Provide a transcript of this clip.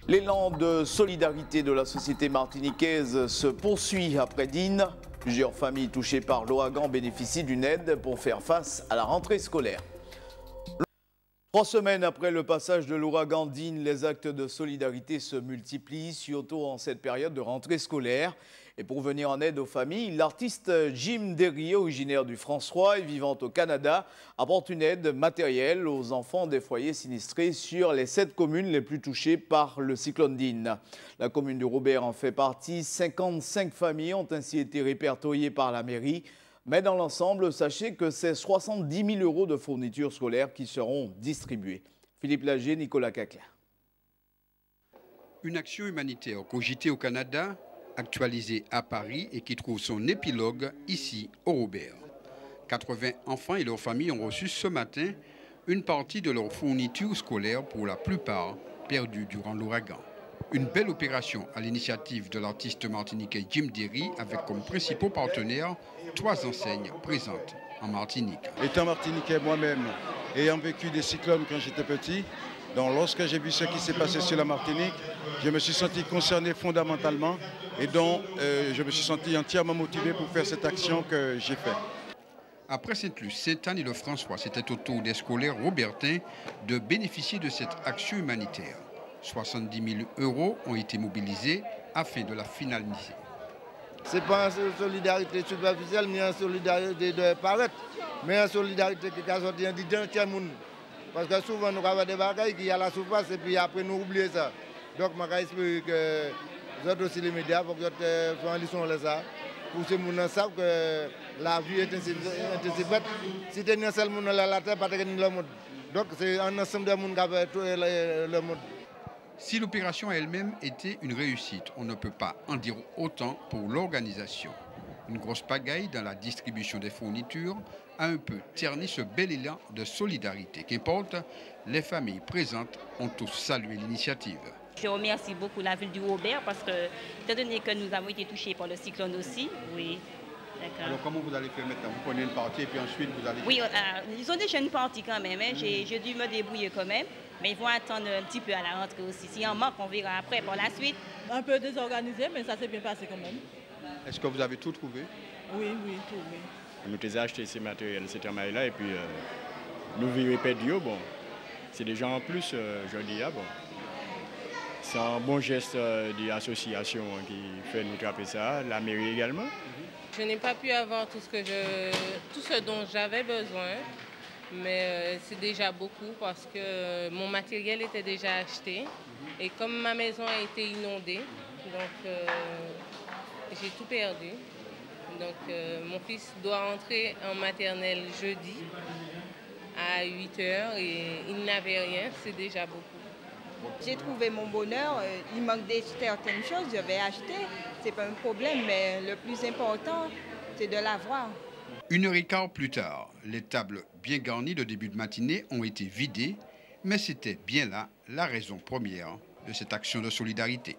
L'élan de solidarité de la société martiniquaise se poursuit après Dine. Plusieurs familles touchées par l'ouragan bénéficient d'une aide pour faire face à la rentrée scolaire. 3 semaines après le passage de l'ouragan Dine, les actes de solidarité se multiplient, surtout en cette période de rentrée scolaire. Et pour venir en aide aux familles, l'artiste Jim Derry, originaire du François et vivant au Canada, apporte une aide matérielle aux enfants des foyers sinistrés sur les 7 communes les plus touchées par le cyclone Dine. La commune de Robert en fait partie. 55 familles ont ainsi été répertoriées par la mairie. Mais dans l'ensemble, sachez que c'est 70 000 € de fournitures scolaires qui seront distribuées. Philippe Lager, Nicolas Caclin. Une action humanitaire cogitée au Canada, actualisée à Paris et qui trouve son épilogue ici au Robert. 80 enfants et leurs familles ont reçu ce matin une partie de leurs fournitures scolaires, pour la plupart perdues durant l'ouragan. Une belle opération à l'initiative de l'artiste martiniquais Jim Derry, avec comme principaux partenaires 3 enseignes présentes en Martinique. Étant martiniquais moi-même, ayant vécu des cyclones quand j'étais petit, donc lorsque j'ai vu ce qui s'est passé sur la Martinique, je me suis senti concerné fondamentalement et donc je me suis senti entièrement motivé pour faire cette action que j'ai faite. Après Sainte-Luce, Sainte-Anne et le François, c'était au tour des scolaires robertains de bénéficier de cette action humanitaire. 70 000 € ont été mobilisés afin de la finaliser. Ce n'est pas une solidarité superficielle, ni une solidarité de paraître, mais une solidarité qui a sorti d'identité. Parce que souvent, nous avons des bagages qui sont à la surface et puis après, nous oublions ça. Donc, je espère que vous êtes aussi les médias pour que vous fassiez une leçon de ça. Pour que les gens savent que la vie est ainsi faite. Si tu es un seul monde dans la terre, pas de le monde. Donc, c'est un ensemble de monde qui a fait tout le monde. Si l'opération elle-même était une réussite, on ne peut pas en dire autant pour l'organisation. Une grosse pagaille dans la distribution des fournitures a un peu terni ce bel élan de solidarité. Qu'importe, les familles présentes ont tous salué l'initiative. Je remercie beaucoup la ville du Robert parce que, étant donné que nous avons été touchés par le cyclone aussi, oui. Alors comment vous allez faire maintenant? Vous prenez une partie et puis ensuite vous allez... Oui, ils ont déjà une partie quand même, hein. J'ai dû me débrouiller quand même. Mais ils vont attendre un petit peu à la rentrée aussi. S'il en manque, on verra après pour la suite. Un peu désorganisé, mais ça s'est bien passé quand même. Est-ce que vous avez tout trouvé? Oui, tout, oui. Nous avons acheté ces matériels, ces travail-là, et puis nous vivons perdu. Bon, c'est des gens en plus, je dis, bon. C'est un bon geste de l'association qui fait nous attraper ça, la mairie également. Je n'ai pas pu avoir tout ce dont j'avais besoin. Mais c'est déjà beaucoup parce que mon matériel était déjà acheté et comme ma maison a été inondée, donc j'ai tout perdu. Donc mon fils doit entrer en maternelle jeudi à 8 h et il n'avait rien, c'est déjà beaucoup. J'ai trouvé mon bonheur, il manque certaines choses, je vais acheter, c'est pas un problème, mais le plus important, c'est de l'avoir. 1h15 plus tard, les tables bien garnies de début de matinée ont été vidées, mais c'était bien là la raison première de cette action de solidarité.